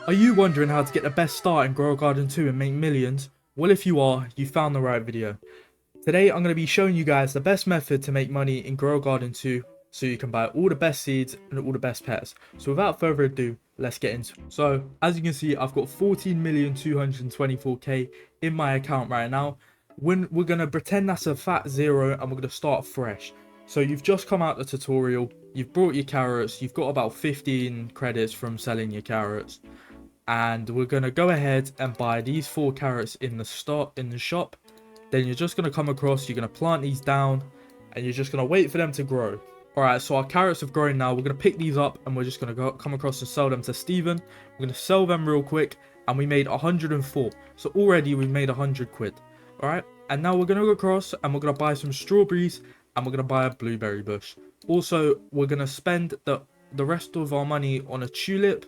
Are you wondering how to get the best start in Grow a Garden 2 and make millions? Well, if you are, you found the right video. Today I'm going to be showing you guys the best method to make money in Grow a Garden 2 so you can buy all the best seeds and all the best pets. So without further ado, let's get into it. So as you can see, I've got 14,224k in my account right now. When we're going to pretend that's a fat zero and we're going to start fresh. So you've just come out the tutorial, you've brought your carrots, you've got about 15 credits from selling your carrots. And we're going to go ahead and buy these 4 carrots in the shop. Then you're just going to come across, you're going to plant these down, and you're just going to wait for them to grow. Alright, so our carrots have grown now. We're going to pick these up, and we're just going to come across and sell them to Steven. We're going to sell them real quick, and we made 104. So already we've made 100 quid. Alright, and now we're going to go across, and we're going to buy some strawberries, and we're going to buy a blueberry bush. Also, we're going to spend the rest of our money on a tulip.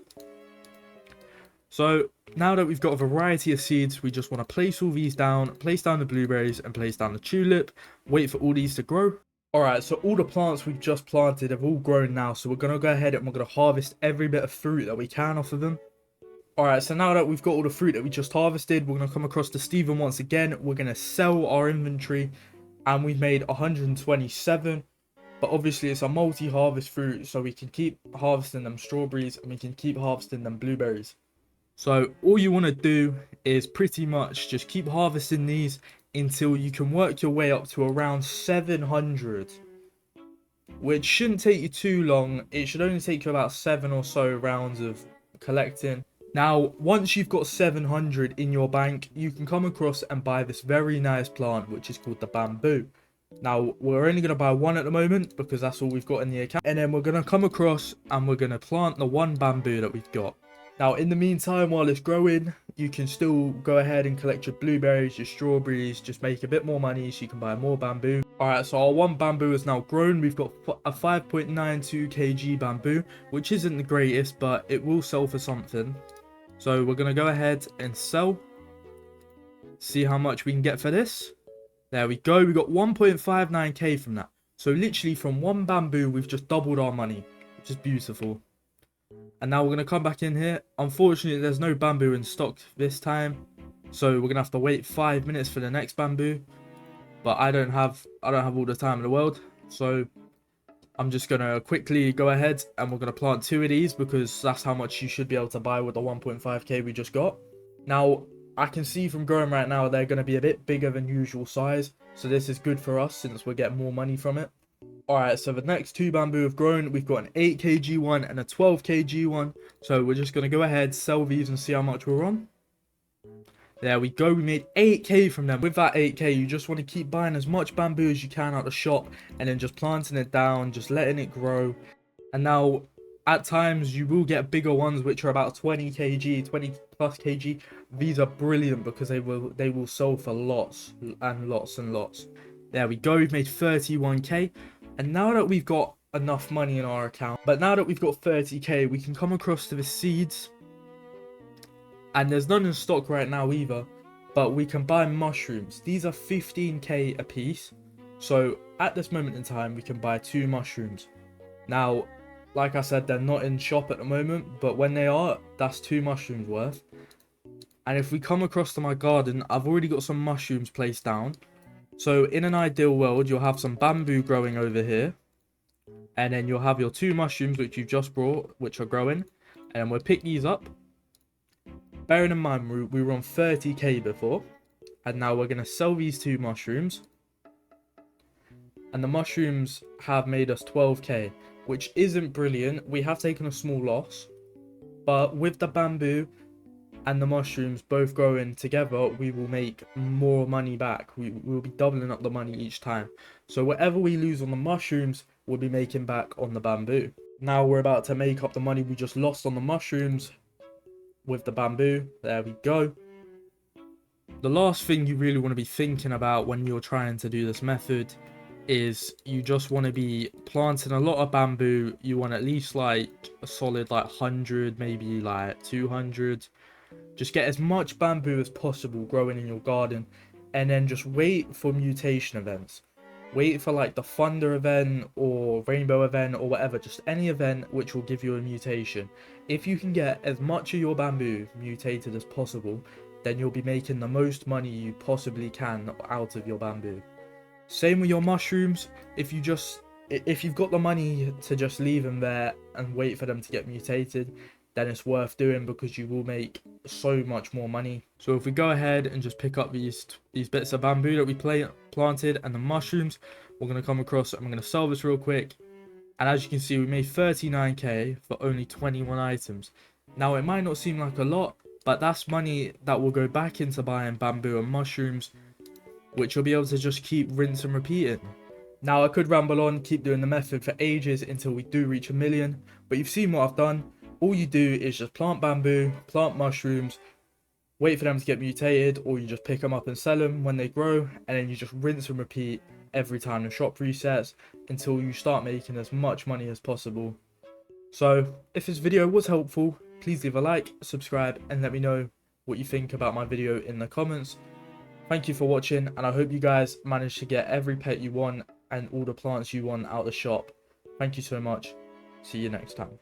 So now that we've got a variety of seeds, we just want to place all these down, place down the blueberries and place down the tulip, wait for all these to grow. Alright, so all the plants we've just planted have all grown now, so we're going to go ahead and we're going to harvest every bit of fruit that we can off of them. Alright, so now that we've got all the fruit that we just harvested, we're going to come across to Steven once again. We're going to sell our inventory, and we've made 127. But obviously it's a multi-harvest fruit, so we can keep harvesting them strawberries and we can keep harvesting them blueberries. So all you want to do is pretty much just keep harvesting these until you can work your way up to around 700. Which shouldn't take you too long. It should only take you about 7 or so rounds of collecting. Now, once you've got 700 in your bank, you can come across and buy this very nice plant, which is called the bamboo. Now, we're only going to buy one at the moment because that's all we've got in the account. And then we're going to come across and we're going to plant the one bamboo that we've got. Now, in the meantime, while it's growing, you can still go ahead and collect your blueberries, your strawberries, just make a bit more money so you can buy more bamboo. Alright, so our one bamboo is now grown. We've got a 5.92 kg bamboo, which isn't the greatest, but it will sell for something. So we're going to go ahead and sell. See how much we can get for this. There we go. We got 1.59k from that. So literally from one bamboo, we've just doubled our money, which is beautiful. And now we're going to come back in here. Unfortunately, there's no bamboo in stock this time. So we're going to have to wait 5 minutes for the next bamboo. But I don't have all the time in the world. So I'm just going to quickly go ahead and we're going to plant 2 of these because that's how much you should be able to buy with the 1.5k we just got. Now, I can see from growing right now, they're going to be a bit bigger than usual size. So this is good for us since we're getting more money from it. Alright, so the next 2 bamboo have grown. We've got an 8 kg one and a 12 kg one. So we're just going to go ahead, sell these and see how much we're on. There we go. We made 8k from them. With that 8k, you just want to keep buying as much bamboo as you can out the shop. And then just planting it down, just letting it grow. And now, at times, you will get bigger ones, which are about 20 kg, 20 plus kg. These are brilliant because they will sell for lots and lots and lots. There we go. We've made 31k. And now that we've got enough money in our account, but now that we've got 30k, we can come across to the seeds. And there's none in stock right now either, but we can buy mushrooms. These are 15k a piece. So at this moment in time, we can buy 2 mushrooms. Now, like I said, they're not in shop at the moment, but when they are, that's 2 mushrooms worth. And if we come across to my garden, I've already got some mushrooms placed down. So in an ideal world, you'll have some bamboo growing over here. And then you'll have your 2 mushrooms, which you've just brought, which are growing. And we'll pick these up. Bearing in mind, we were on 30k before. And now we're going to sell these 2 mushrooms. And the mushrooms have made us 12k, which isn't brilliant. We have taken a small loss. But with the bamboo and the mushrooms both growing together, we will make more money back. We will be doubling up the money each time. So whatever we lose on the mushrooms, we'll be making back on the bamboo. Now we're about to make up the money we just lost on the mushrooms with the bamboo. There we go. The last thing you really want to be thinking about when you're trying to do this method is you just want to be planting a lot of bamboo. You want at least like a solid like 100, maybe like 200. Just get as much bamboo as possible growing in your garden, and then just wait for mutation events. Wait for like the thunder event or rainbow event or whatever, just any event which will give you a mutation. If you can get as much of your bamboo mutated as possible, then you'll be making the most money you possibly can out of your bamboo. Same with your mushrooms. If you've got the money to just leave them there and wait for them to get mutated, then it's worth doing because you will make so much more money. So if we go ahead and just pick up these bits of bamboo that we planted and the mushrooms, we're going to come across and I'm going to sell this real quick. And as you can see, we made 39k for only 21 items. Now it might not seem like a lot, but that's money that will go back into buying bamboo and mushrooms, which you'll be able to just keep rinse and repeating. Now I could ramble on, keep doing the method for ages until we do reach 1 million, but you've seen what I've done. All you do is just plant bamboo, plant mushrooms, wait for them to get mutated, or you just pick them up and sell them when they grow, and then you just rinse and repeat every time the shop resets until you start making as much money as possible. So if this video was helpful, please leave a like, subscribe, and let me know what you think about my video in the comments. Thank you for watching, and I hope you guys managed to get every pet you want and all the plants you want out the shop. Thank you so much. See you next time.